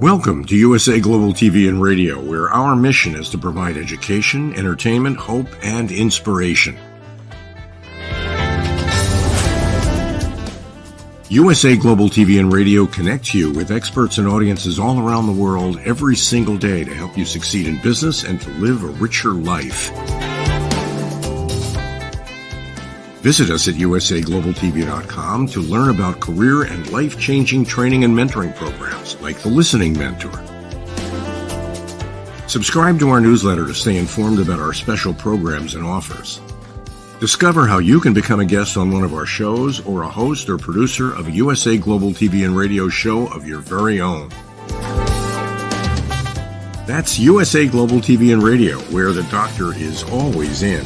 Welcome to USA Global TV and Radio, where our mission is to provide education, entertainment, hope, and inspiration. USA Global TV and Radio connects you with experts and audiences all around the world every single day to help you succeed in business and to live a richer life. Visit us at usaglobaltv.com to learn about career and life-changing training and mentoring programs like the Listening Mentor. Subscribe to our newsletter to stay informed about our special programs and offers. Discover how you can become a guest on one of our shows or a host or producer of a USA Global TV and Radio show of your very own. That's USA Global TV and Radio, where the doctor is always in.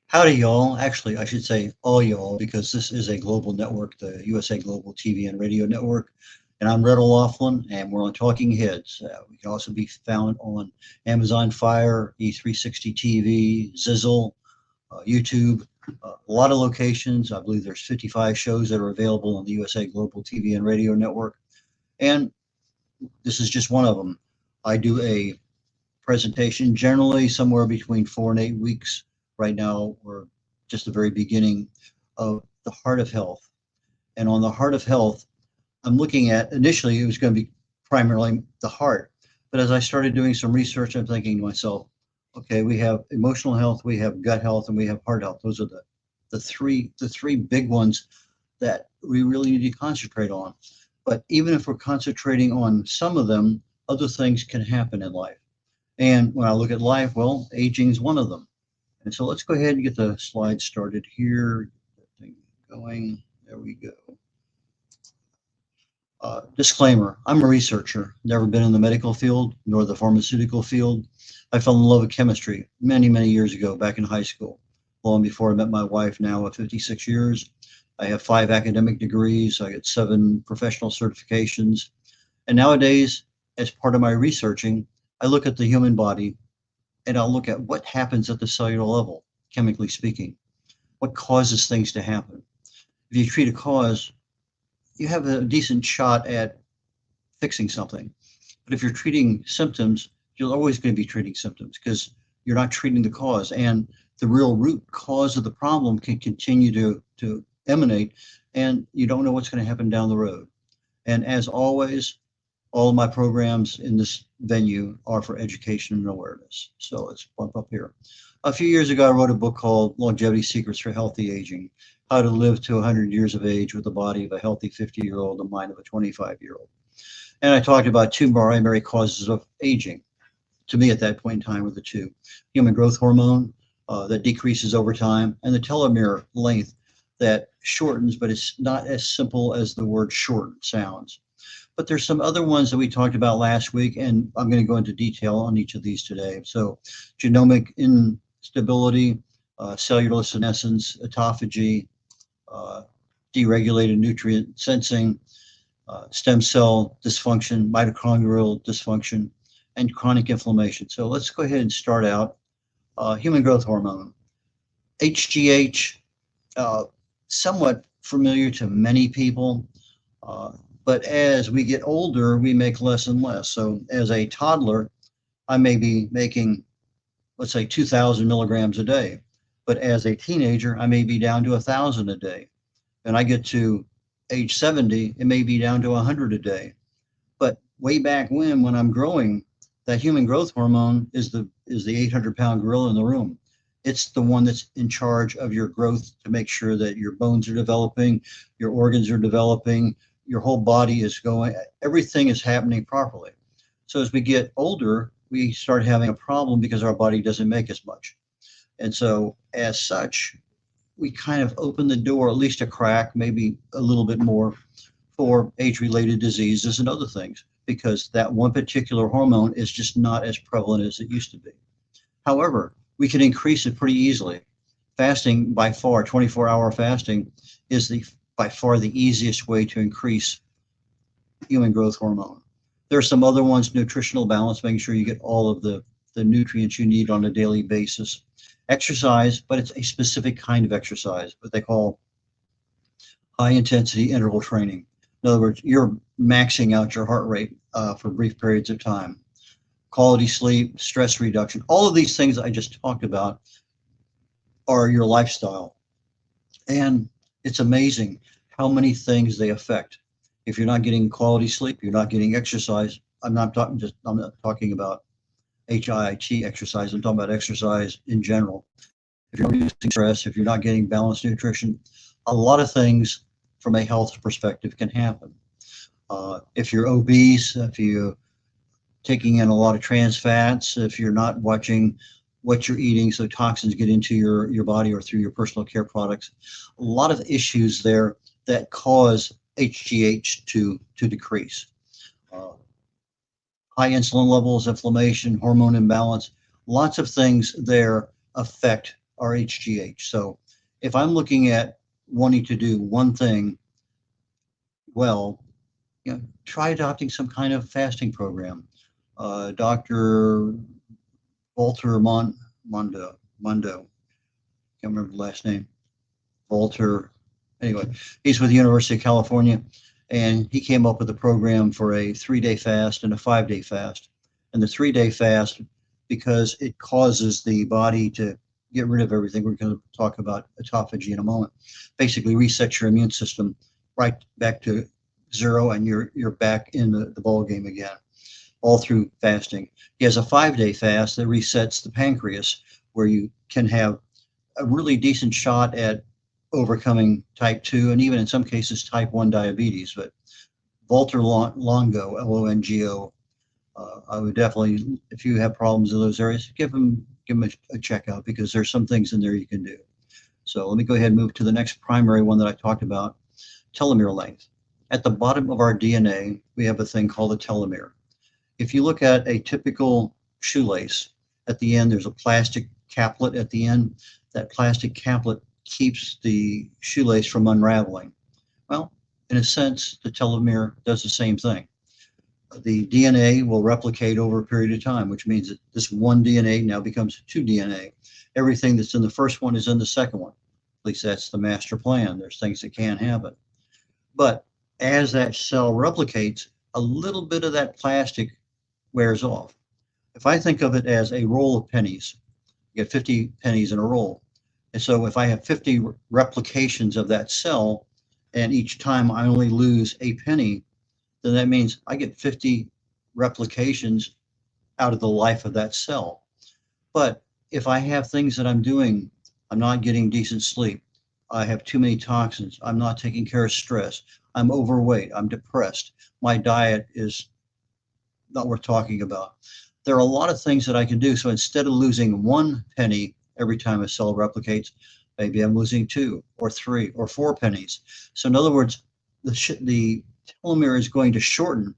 Howdy, y'all. Actually, I should say all y'all, because this is a global network, the USA Global TV and Radio Network. And I'm Red.olaughlin, and we're on Talking Heads. We can also be found on Amazon Fire, E360 TV, Zizzle, YouTube, a lot of locations. I believe there's 55 shows that are available on the USA Global TV and Radio Network. And this is just one of them. I do a presentation generally somewhere between 4 and 8 weeks. Right now, we're just the very beginning of the heart of health. And on the heart of health, I'm looking at, initially, it was going to be primarily the heart. But as I started doing some research, I'm thinking to myself, okay, we have emotional health, we have gut health, and we have heart health. Those are the three big ones that we really need to concentrate on. But even if we're concentrating on some of them, other things can happen in life. And when I look at life, well, aging is one of them. And so let's go ahead and get the slides started here. Get that thing going. There we go. Disclaimer, I'm a researcher, never been in the medical field nor the pharmaceutical field. I fell in love with chemistry many, many years ago, back in high school, long before I met my wife, now at 56 years. I have 5 academic degrees. I got 7 professional certifications. And nowadays, as part of my researching, I look at the human body, and I'll look at what happens at the cellular level, chemically speaking. What causes things to happen? If you treat a cause, you have a decent shot at fixing something. But if you're treating symptoms, you're always going to be treating symptoms because you're not treating the cause. And the real root cause of the problem can continue to emanate, and you don't know what's going to happen down the road. And as always, all of my programs in this venue are for education and awareness. So let's bump up here. A few years ago, I wrote a book called Longevity Secrets for Healthy Aging, How to Live to 100 Years of Age with the Body of a Healthy 50-year-old and Mind of a 25-year-old. And I talked about 2 primary causes of aging. To me, at that point in time, were the 2. Human growth hormone that decreases over time, and the telomere length that shortens, but it's not as simple as the word shorten sounds. But there's some other ones that we talked about last week, and I'm going to go into detail on each of these today. So genomic instability, cellular senescence, autophagy, deregulated nutrient sensing, stem cell dysfunction, mitochondrial dysfunction, and chronic inflammation. So let's go ahead and start out. Human growth hormone, HGH, somewhat familiar to many people. But as we get older, we make less and less. So as a toddler, I may be making, let's say, 2,000 milligrams a day. But as a teenager, I may be down to 1,000 a day. And I get to age 70, it may be down to 100 a day. But way back when I'm growing, that human growth hormone is the 800-pound gorilla in the room. It's the one that's in charge of your growth to make sure that your bones are developing, your organs are developing, your whole body is going, everything is happening properly. So as we get older, we start having a problem because our body doesn't make as much. And so as such, we kind of open the door, at least a crack, maybe a little bit more, for age-related diseases and other things, because that one particular hormone is just not as prevalent as it used to be. However, we can increase it pretty easily. Fasting, by far, 24-hour fasting is by far the easiest way to increase human growth hormone. There are some other ones, nutritional balance, making sure you get all of the the nutrients you need on a daily basis. Exercise, but it's a specific kind of exercise, what they call high intensity interval training. In other words, you're maxing out your heart rate for brief periods of time. Quality sleep, stress reduction, all of these things I just talked about are your lifestyle. And it's amazing how many things they affect. If you're not getting quality sleep, you're not getting exercise. I'm not talking about HIIT exercise. I'm talking about exercise in general. If you're reducing stress, if you're not getting balanced nutrition, a lot of things from a health perspective can happen. If you're obese, if you're taking in a lot of trans fats, if you're not watching what you're eating so toxins get into your body or through your personal care products, a lot of issues there that cause HGH to decrease. High insulin levels, inflammation, hormone imbalance, lots of things there affect our HGH. So if I'm looking at wanting to do one thing well, try adopting some kind of fasting program. Dr. Walter Mondo, can't remember the last name. Walter, anyway, he's with the University of California, and he came up with a program for a 3-day fast and a 5-day fast. And the 3-day fast, because it causes the body to get rid of everything, we're going to talk about autophagy in a moment, basically resets your immune system right back to zero, and you're back in the ball game again, all through fasting. He has a 5-day fast that resets the pancreas, where you can have a really decent shot at overcoming type 2 and even in some cases type 1 diabetes. But Walter Longo, Longo, I would definitely, if you have problems in those areas, give him a check out, because there's some things in there you can do. So let me go ahead and move to the next primary one that I talked about, telomere length. At the bottom of our DNA, we have a thing called a telomere. If you look at a typical shoelace, at the end there's a plastic caplet at the end. That plastic caplet keeps the shoelace from unraveling. Well, in a sense, the telomere does the same thing. The DNA will replicate over a period of time, which means that this one DNA now becomes 2 DNA. Everything that's in the first one is in the second one. At least that's the master plan. There's things that can happen. But as that cell replicates, a little bit of that plastic wears off. If I think of it as a roll of pennies, you get 50 pennies in a roll. And so if I have 50 replications of that cell, and each time I only lose a penny, then that means I get 50 replications out of the life of that cell. But if I have things that I'm doing, I'm not getting decent sleep, I have too many toxins, I'm not taking care of stress, I'm overweight, I'm depressed, my diet is not worth talking about. There are a lot of things that I can do. So instead of losing 1 penny every time a cell replicates, maybe I'm losing 2 or 3 or 4 pennies. So in other words, the telomere is going to shorten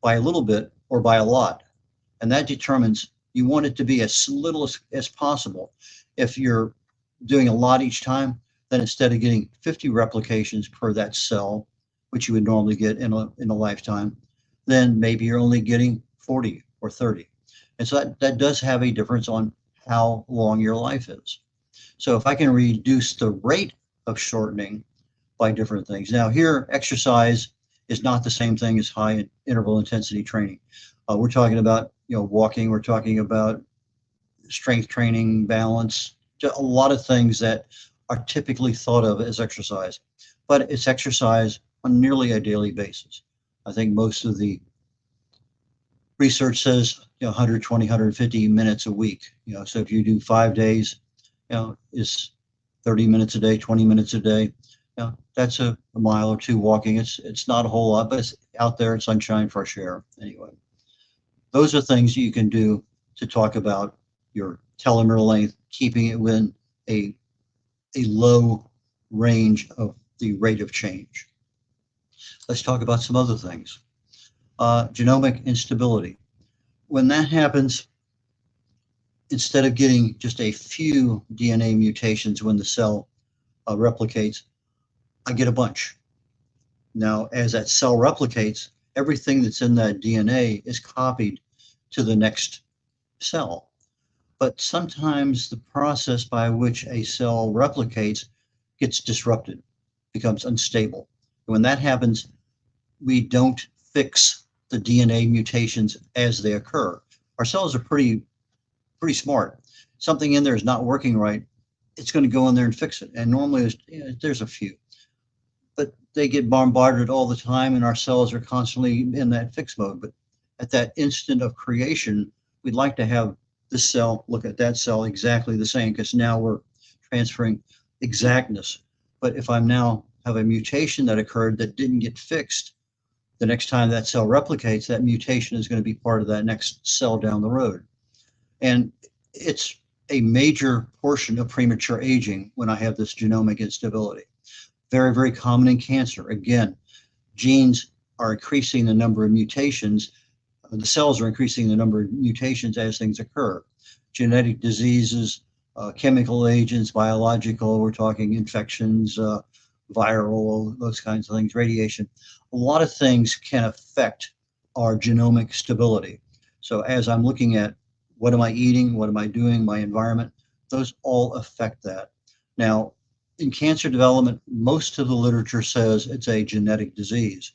by a little bit or by a lot. And that determines, you want it to be as little as possible. If you're doing a lot each time, then instead of getting 50 replications per that cell, which you would normally get in a lifetime, then maybe you're only getting 40 or 30. And so that does have a difference on how long your life is. So if I can reduce the rate of shortening by different things. Now here, exercise is not the same thing as high interval intensity training. We're talking about walking, we're talking about strength training, balance, a lot of things that are typically thought of as exercise, but it's exercise on nearly a daily basis. I think most of the research says 120, 150 minutes a week. So if you do 5 days, is 30 minutes a day, 20 minutes a day. That's a mile or 2 walking. It's not a whole lot, but it's out there, sunshine, fresh air. Anyway, those are things you can do to talk about your telomere length, keeping it within a low range of the rate of change. Let's talk about some other things. Genomic instability. When that happens, instead of getting just a few DNA mutations when the cell replicates, I get a bunch. Now, as that cell replicates, everything that's in that DNA is copied to the next cell. but sometimes the process by which a cell replicates gets disrupted, becomes unstable. When that happens, we don't fix the DNA mutations as they occur. Our cells are pretty smart. Something in there is not working right, it's going to go in there and fix it. And normally there's a few, but they get bombarded all the time, and our cells are constantly in that fix mode. But at that instant of creation, we'd like to have this cell look at that cell exactly the same, because now we're transferring exactness. But if I'm now have a mutation that occurred that didn't get fixed, the next time that cell replicates, that mutation is going to be part of that next cell down the road. And it's a major portion of premature aging when I have this genomic instability. Very, very common in cancer. Again, genes are increasing the number of mutations. The cells are increasing the number of mutations as things occur. Genetic diseases, chemical agents, biological, we're talking infections, viral, those kinds of things, radiation. A lot of things can affect our genomic stability. So as I'm looking at what am I eating, what am I doing, my environment, those all affect that. Now, in cancer development, most of the literature says it's a genetic disease.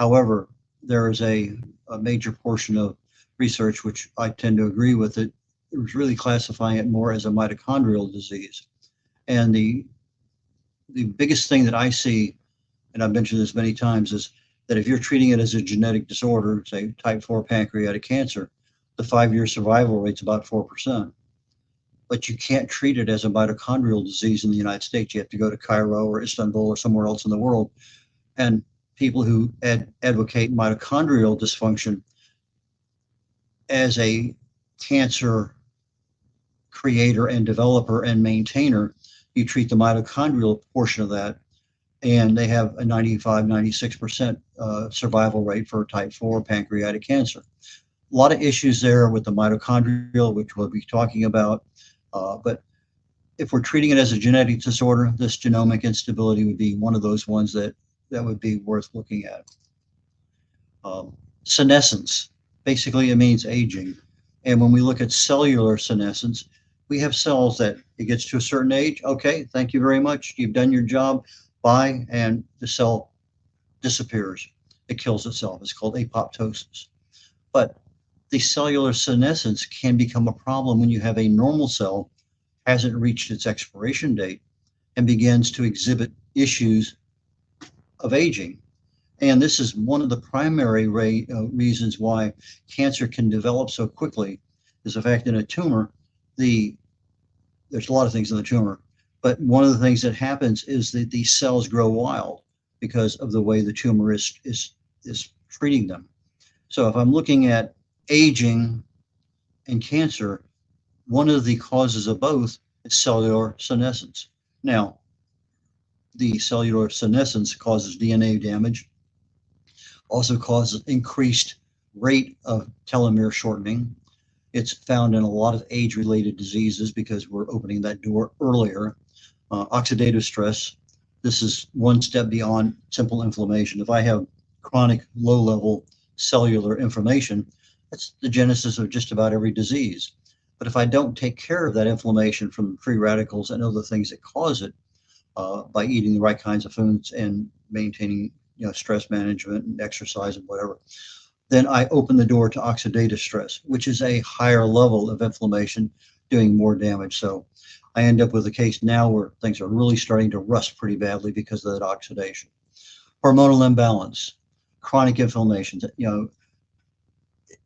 However, there is a major portion of research, which I tend to agree with it, was really classifying it more as a mitochondrial disease. And the biggest thing that I see, and I've mentioned this many times, is that if you're treating it as a genetic disorder, say type 4 pancreatic cancer, the 5-year survival rate's about 4%. But you can't treat it as a mitochondrial disease in the United States. You have to go to Cairo or Istanbul or somewhere else in the world. And people who advocate mitochondrial dysfunction as a cancer creator and developer and maintainer, you treat the mitochondrial portion of that, and they have a 95, 96% survival rate for type 4 pancreatic cancer. A lot of issues there with the mitochondrial, which we'll be talking about. But if we're treating it as a genetic disorder, this genomic instability would be one of those ones that would be worth looking at. Senescence, basically it means aging. And when we look at cellular senescence, we have cells that it gets to a certain age. Okay, thank you very much. You've done your job. Bye. And the cell disappears. It kills itself. It's called apoptosis. But the cellular senescence can become a problem when you have a normal cell hasn't reached its expiration date and begins to exhibit issues of aging. And this is one of the primary reasons why cancer can develop so quickly, is the fact that in a tumor, there's a lot of things in the tumor, but one of the things that happens is that these cells grow wild because of the way the tumor is treating them. So if I'm looking at aging and cancer, one of the causes of both is cellular senescence. Now, the cellular senescence causes DNA damage, also causes increased rate of telomere shortening. It's found in a lot of age-related diseases because we're opening that door earlier. Oxidative stress, this is one step beyond simple inflammation. If I have chronic low-level cellular inflammation, that's the genesis of just about every disease. But if I don't take care of that inflammation from free radicals and other things that cause it, by eating the right kinds of foods and maintaining stress management and exercise and whatever, then I open the door to oxidative stress, which is a higher level of inflammation doing more damage. So I end up with a case now where things are really starting to rust pretty badly because of that oxidation. Hormonal imbalance, chronic inflammation.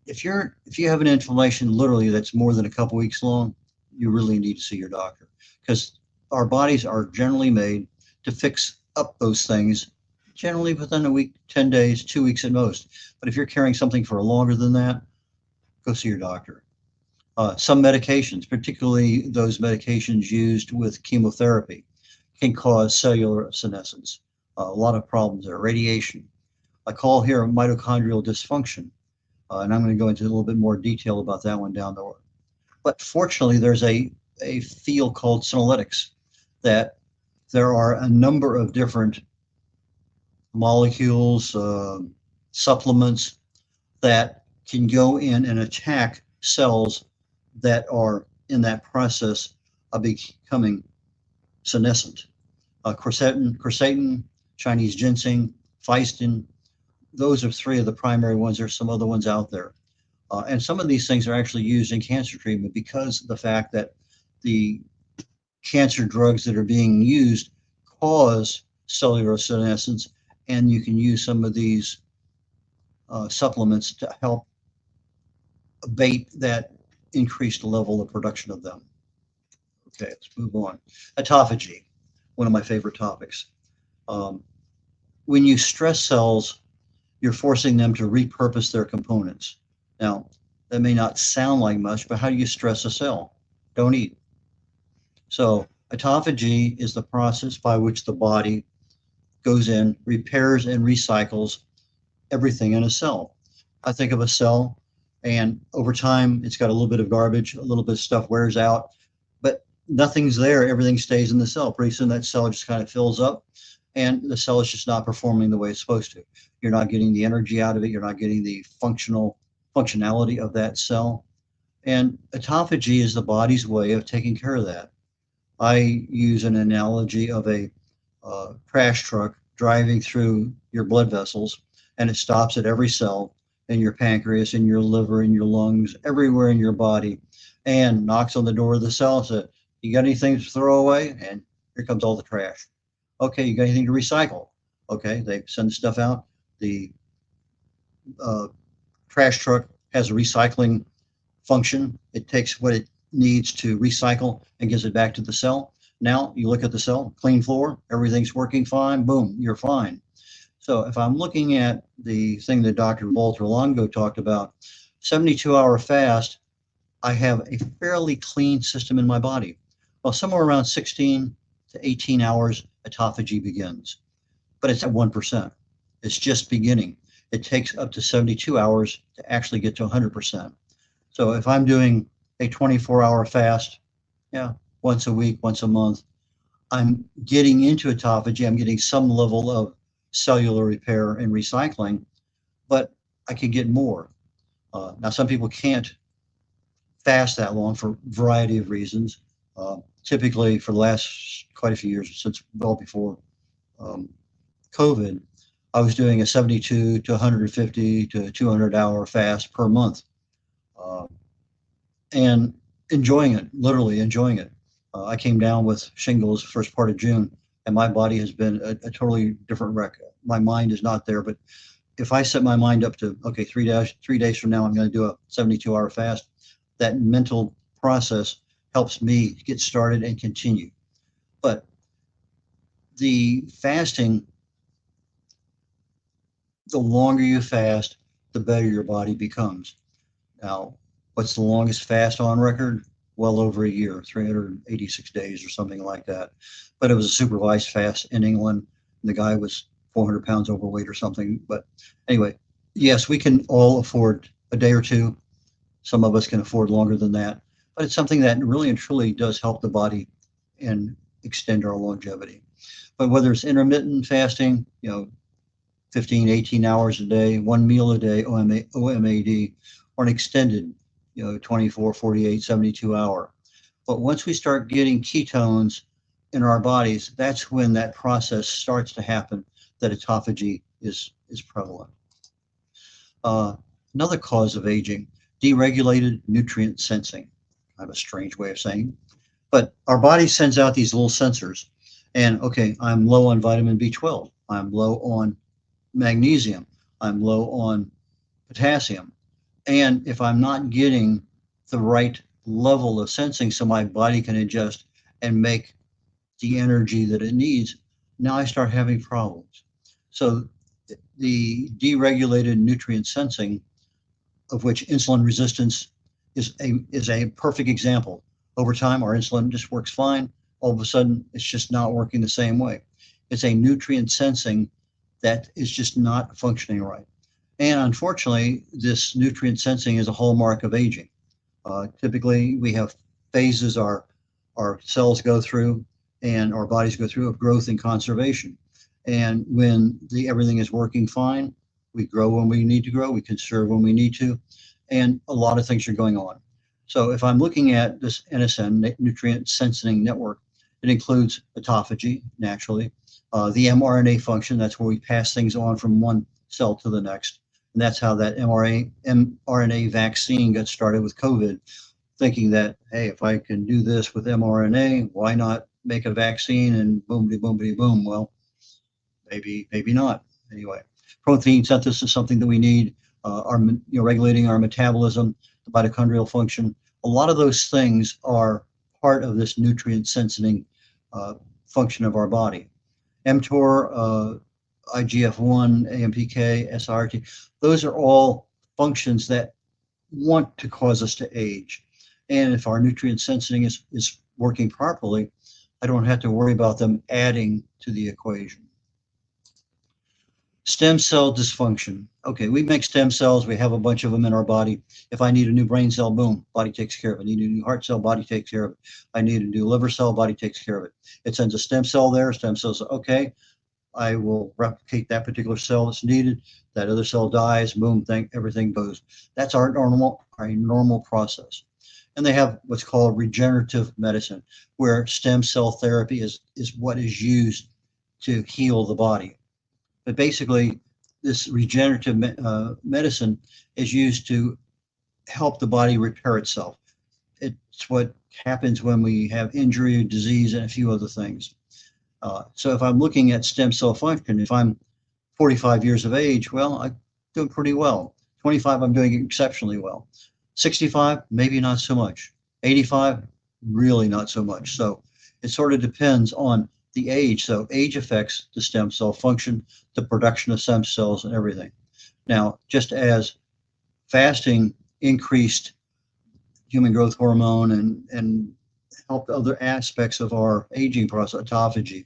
If you have an inflammation literally that's more than a couple weeks long, you really need to see your doctor, because our bodies are generally made to fix up those things generally within a week, 10 days, 2 weeks at most. But if you're carrying something for longer than that, go see your doctor. Some medications, particularly those medications used with chemotherapy, can cause cellular senescence. A lot of problems there. Radiation. I call here mitochondrial dysfunction. And I'm going to go into a little bit more detail about that one down the road. But fortunately, there's a field called senolytics, that there are a number of different molecules, supplements that can go in and attack cells that are in that process of becoming senescent. Quercetin, Chinese ginseng, physin, those are three of the primary ones. There's some other ones out there. And some of these things are actually used in cancer treatment because of the fact that the cancer drugs that are being used cause cellular senescence, and you can use some of these supplements to help abate that increased level of production of them. Okay, let's move on. Autophagy, one of my favorite topics. When you stress cells, you're forcing them to repurpose their components. Now, that may not sound like much, but how do you stress a cell? Don't eat. So autophagy is the process by which the body goes in, repairs and recycles everything in a cell. I think of a cell, and over time, it's got a little bit of garbage, a little bit of stuff wears out, but nothing's there. Everything stays in the cell. Pretty soon that cell just kind of fills up, and the cell is just not performing the way it's supposed to. You're not getting the energy out of it. You're not getting the functionality of that cell. And autophagy is the body's way of taking care of that. I use an analogy of a trash truck driving through your blood vessels, and it stops at every cell in your pancreas, in your liver, in your lungs, everywhere in your body, and knocks on the door of the cell and says, "You got anything to throw away?" And here comes all the trash. Okay, you got anything to recycle? Okay, they send the stuff out. The trash truck has a recycling function. It takes what it needs to recycle and gives it back to the cell. Now you look at the cell, clean floor, everything's working fine, boom, you're fine. So if I'm looking at the thing that Dr. Walter Longo talked about, 72-hour fast, I have a fairly clean system in my body. Well, somewhere around 16 to 18 hours, autophagy begins. But it's at 1%. It's just beginning. It takes up to 72 hours to actually get to 100%. So if I'm doing a 24-hour fast, once a week, once a month, I'm getting into autophagy. I'm getting some level of cellular repair and recycling, but I can get more. Now, some people can't fast that long for a variety of reasons. Typically, for the last quite a few years, since well before COVID, I was doing a 72 to 150 to 200-hour fast per month, and enjoying it, literally enjoying it. I came down with shingles first part of June, and my body has been a totally different wreck. My mind is not there, but if I set my mind up to, okay, 3 days from now, I'm going to do a 72-hour fast, that mental process helps me get started and continue. But the fasting, the longer you fast, the better your body becomes. Now, what's the longest fast on record? Well over a year, 386 days or something like that. But it was a supervised fast in England. The guy was 400 pounds overweight or something. But anyway, yes, we can all afford a day or two. Some of us can afford longer than that. But it's something that really and truly does help the body and extend our longevity. But whether it's intermittent fasting, 15, 18 hours a day, one meal a day, OMAD, or an extended 24, 48, 72 hour. But once we start getting ketones in our bodies, that's when that process starts to happen, that autophagy is prevalent. Another cause of aging, deregulated nutrient sensing. I have a strange way of saying, but our body sends out these little sensors, and okay, I'm low on vitamin B12, I'm low on magnesium, I'm low on potassium. And if I'm not getting the right level of sensing so my body can adjust and make the energy that it needs, now I start having problems. So the deregulated nutrient sensing, of which insulin resistance is a perfect example. Over time, our insulin just works fine. All of a sudden, it's just not working the same way. It's a nutrient sensing that is just not functioning right. And unfortunately, this nutrient sensing is a hallmark of aging. Typically, we have phases our cells go through and our bodies go through of growth and conservation. And when everything is working fine, we grow when we need to grow, we conserve when we need to, and a lot of things are going on. So if I'm looking at this NSN, nutrient sensing network, it includes autophagy, naturally, the mRNA function, that's where we pass things on from one cell to the next. And that's how that mRNA vaccine got started with COVID, thinking that, hey, if I can do this with mRNA, why not make a vaccine and boom, boom. Well, maybe not. Anyway, protein synthesis is something that we need, regulating our metabolism, the mitochondrial function. A lot of those things are part of this nutrient sensing function of our body. mTOR, IGF-1, AMPK, SRT, those are all functions that want to cause us to age. And if our nutrient sensing is working properly, I don't have to worry about them adding to the equation. Stem cell dysfunction. Okay, we make stem cells. We have a bunch of them in our body. If I need a new brain cell, boom, body takes care of it. I need a new heart cell, body takes care of it. I need a new liver cell, body takes care of it. It sends a stem cell there. Stem cells, okay, I will replicate that particular cell that's needed. That other cell dies, boom, everything goes. That's our normal process. And they have what's called regenerative medicine, where stem cell therapy is what is used to heal the body. But basically, this regenerative medicine is used to help the body repair itself. It's what happens when we have injury, disease, and a few other things. So if I'm looking at stem cell function, if I'm 45 years of age, well, I'm doing pretty well. 25, I'm doing exceptionally well. 65, maybe not so much. 85, really not so much. So it sort of depends on the age. So age affects the stem cell function, the production of stem cells, and everything. Now, just as fasting increased human growth hormone and helped other aspects of our aging process, autophagy,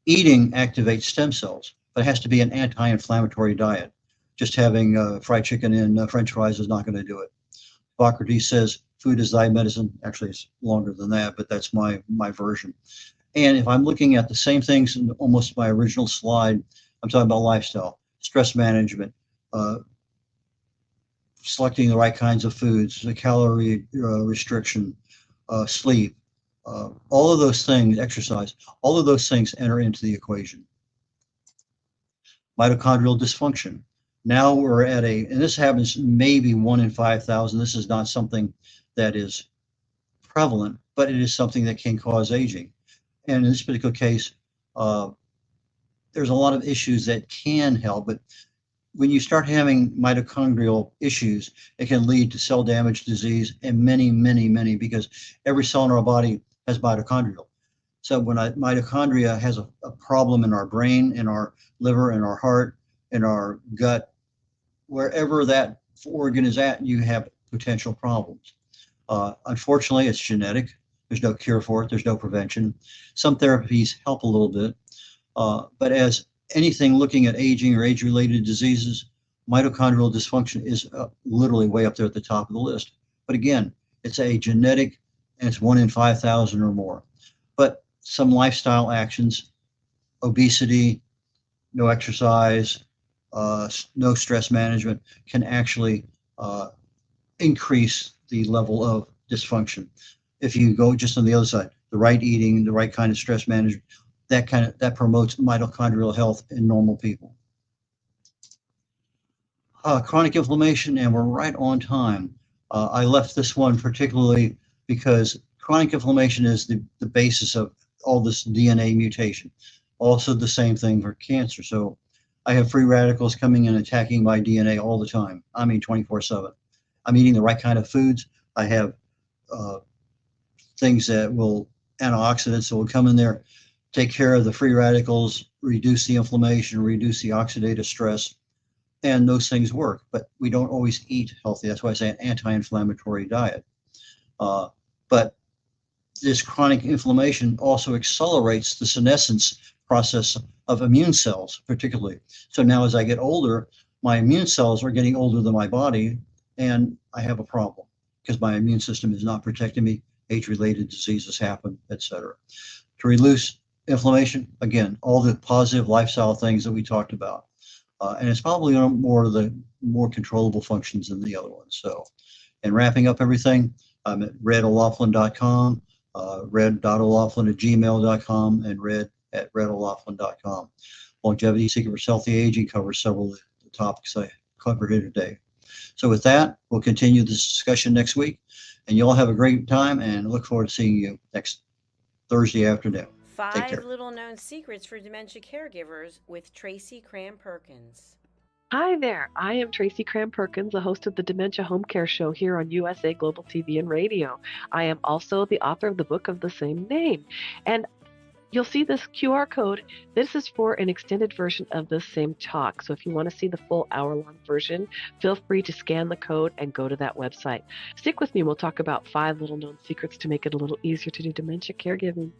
eating activates stem cells, but it has to be an anti-inflammatory diet. Just having fried chicken and French fries is not going to do it. Hippocrates says food is thy medicine. Actually, it's longer than that, but that's my version. And if I'm looking at the same things in almost my original slide, I'm talking about lifestyle, stress management, selecting the right kinds of foods, the calorie restriction, sleep, all of those things, exercise, all of those things enter into the equation. Mitochondrial dysfunction. Now we're at and this happens maybe 1 in 5,000. This is not something that is prevalent, but it is something that can cause aging. And in this particular case, there's a lot of issues that can help, but when you start having mitochondrial issues, it can lead to cell damage, disease, and many, because every cell in our body has mitochondrial. So when mitochondria has a problem in our brain, in our liver, in our heart, in our gut, wherever that organ is at, you have potential problems. Unfortunately, it's genetic. There's no cure for it. There's no prevention. Some therapies help a little bit. But as anything looking at aging or age-related diseases, mitochondrial dysfunction is literally way up there at the top of the list. But again, it's a genetic, and it's 1 in 5,000 or more. But some lifestyle actions, obesity, no exercise, no stress management can actually increase the level of dysfunction. If you go just on the other side, the right eating, the right kind of stress management, that promotes mitochondrial health in normal people. Chronic inflammation, and we're right on time. I left this one particularly because chronic inflammation is the basis of all this DNA mutation. Also the same thing for cancer. So I have free radicals coming and attacking my DNA all the time. I mean 24/7. I'm eating the right kind of foods. I have things antioxidants that will come in there, take care of the free radicals, reduce the inflammation, reduce the oxidative stress, and those things work. But we don't always eat healthy. That's why I say an anti-inflammatory diet. But this chronic inflammation also accelerates the senescence process of immune cells, particularly. So now as I get older, my immune cells are getting older than my body, and I have a problem because my immune system is not protecting me. Age-related diseases happen, etc. To reduce inflammation, again, all the positive lifestyle things that we talked about. And it's probably more of the more controllable functions than the other ones. So, and wrapping up everything, I'm at red.olaughlin.com, red.olaughlin@gmail.com, and red@red.olaughlin.com. Longevity, Secrets for Healthy Aging covers several of the topics I cover here today. So with that, we'll continue this discussion next week, and you all have a great time, and look forward to seeing you next Thursday afternoon. Take care. 5 Little Known Secrets for Dementia Caregivers with Tracy Cram Perkins. Hi there. I am Tracy Cram Perkins, the host of the Dementia Home Care Show here on USA Global TV and Radio. I am also the author of the book of the same name. And you'll see this QR code. This is for an extended version of the same talk. So if you want to see the full hour-long version, feel free to scan the code and go to that website. Stick with me. We'll talk about 5 little known secrets to make it a little easier to do dementia caregiving.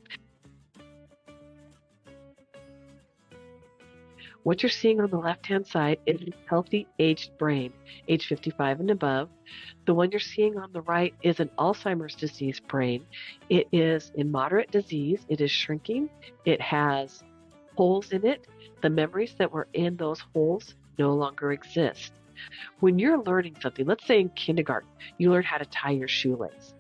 What you're seeing on the left-hand side is a healthy aged brain, age 55 and above. The one you're seeing on the right is an Alzheimer's disease brain. It is in moderate disease. It is shrinking. It has holes in it. The memories that were in those holes no longer exist. When you're learning something, let's say in kindergarten, you learn how to tie your shoelace.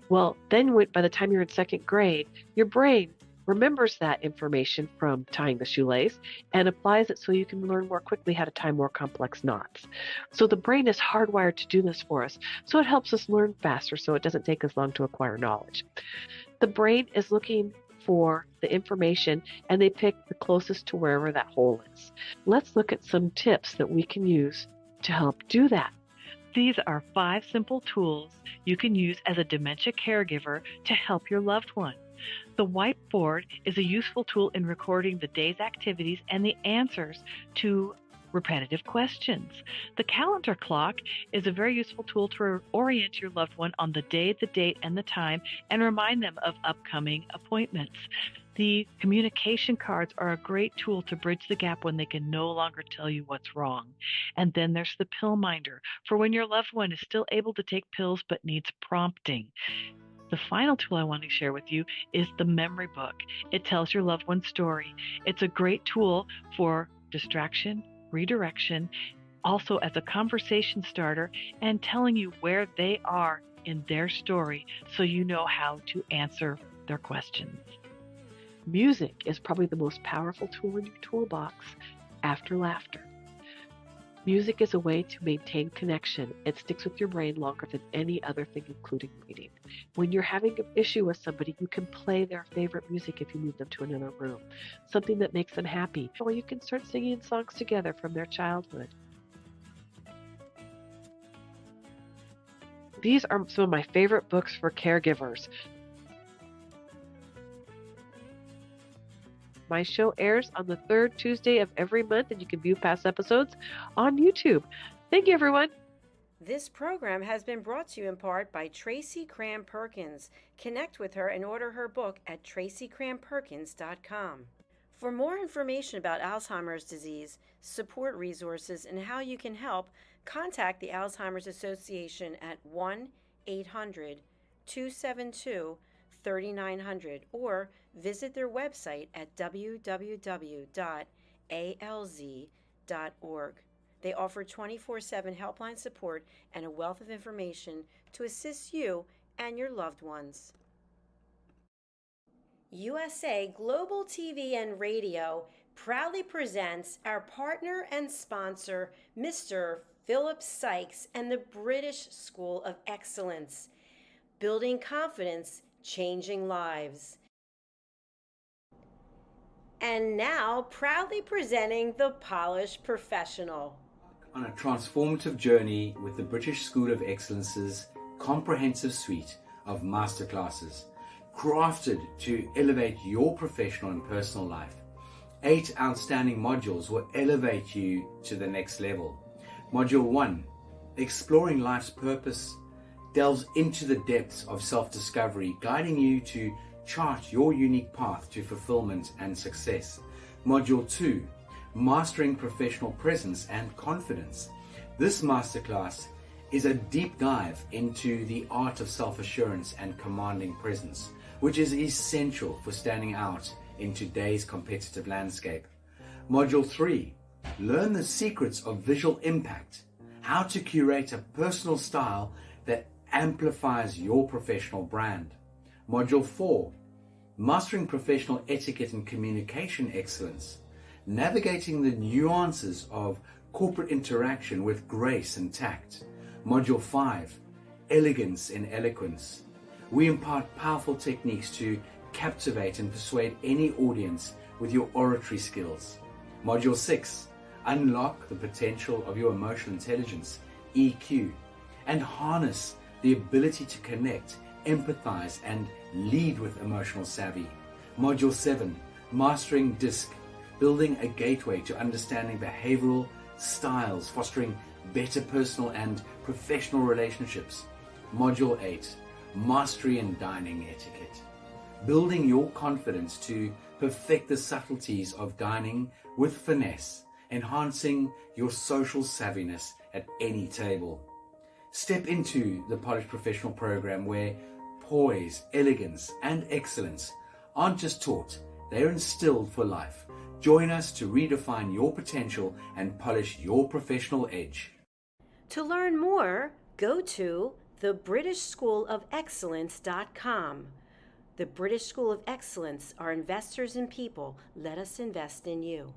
Well, then by the time you're in second grade, your brain remembers that information from tying the shoelace and applies it so you can learn more quickly how to tie more complex knots. So the brain is hardwired to do this for us, so it helps us learn faster so it doesn't take us long to acquire knowledge. The brain is looking for the information and they pick the closest to wherever that hole is. Let's look at some tips that we can use to help do that. These are 5 simple tools you can use as a dementia caregiver to help your loved one. The whiteboard is a useful tool in recording the day's activities and the answers to repetitive questions. The calendar clock is a very useful tool to orient your loved one on the day, the date, and the time, and remind them of upcoming appointments. The communication cards are a great tool to bridge the gap when they can no longer tell you what's wrong. And then there's the pill minder for when your loved one is still able to take pills but needs prompting. The final tool I want to share with you is the memory book. It tells your loved one's story. It's a great tool for distraction, redirection, also as a conversation starter, and telling you where they are in their story so you know how to answer their questions. Music is probably the most powerful tool in your toolbox after laughter. Music is a way to maintain connection. It sticks with your brain longer than any other thing, including reading. When you're having an issue with somebody, you can play their favorite music if you move them to another room, something that makes them happy, or you can start singing songs together from their childhood. These are some of my favorite books for caregivers. My show airs on the 3rd Tuesday of every month, and you can view past episodes on YouTube. Thank you, everyone. This program has been brought to you in part by Tracy Cram Perkins. Connect with her and order her book at tracycramperkins.com. For more information about Alzheimer's disease, support resources, and how you can help, contact the Alzheimer's Association at 1-800-272-3900 or visit their website at www.alz.org. They offer 24/7 helpline support and a wealth of information to assist you and your loved ones. USA Global TV and Radio proudly presents our partner and sponsor, Mr. Philip Sykes and the British School of Excellence. Building confidence, changing lives. And now, proudly presenting The Polished Professional. On a transformative journey with the British School of Excellence's comprehensive suite of masterclasses, crafted to elevate your professional and personal life. 8 outstanding modules will elevate you to the next level. Module 1, Exploring Life's Purpose, delves into the depths of self-discovery, guiding you to chart your unique path to fulfillment and success. Module 2, Mastering Professional Presence and Confidence. This masterclass is a deep dive into the art of self-assurance and commanding presence, which is essential for standing out in today's competitive landscape. Module 3, Learn the Secrets of Visual Impact, how to curate a personal style that amplifies your professional brand. Module 4, mastering professional etiquette and communication excellence, navigating the nuances of corporate interaction with grace and tact. Module 5, elegance in eloquence. We impart powerful techniques to captivate and persuade any audience with your oratory skills. Module 6, unlock the potential of your emotional intelligence, EQ, and harness the ability to connect, empathize, and lead with emotional savvy. Module 7, mastering DISC, building a gateway to understanding behavioral styles, fostering better personal and professional relationships. Module 8, mastery in dining etiquette, building your confidence to perfect the subtleties of dining with finesse, enhancing your social savviness at any table. Step into the Polished Professional program where poise, elegance, and excellence aren't just taught, they are instilled for life. Join us to redefine your potential and polish your professional edge. To learn more, go to thebritishschoolofexcellence.com. The British School of Excellence are investors in people. Let us invest in you.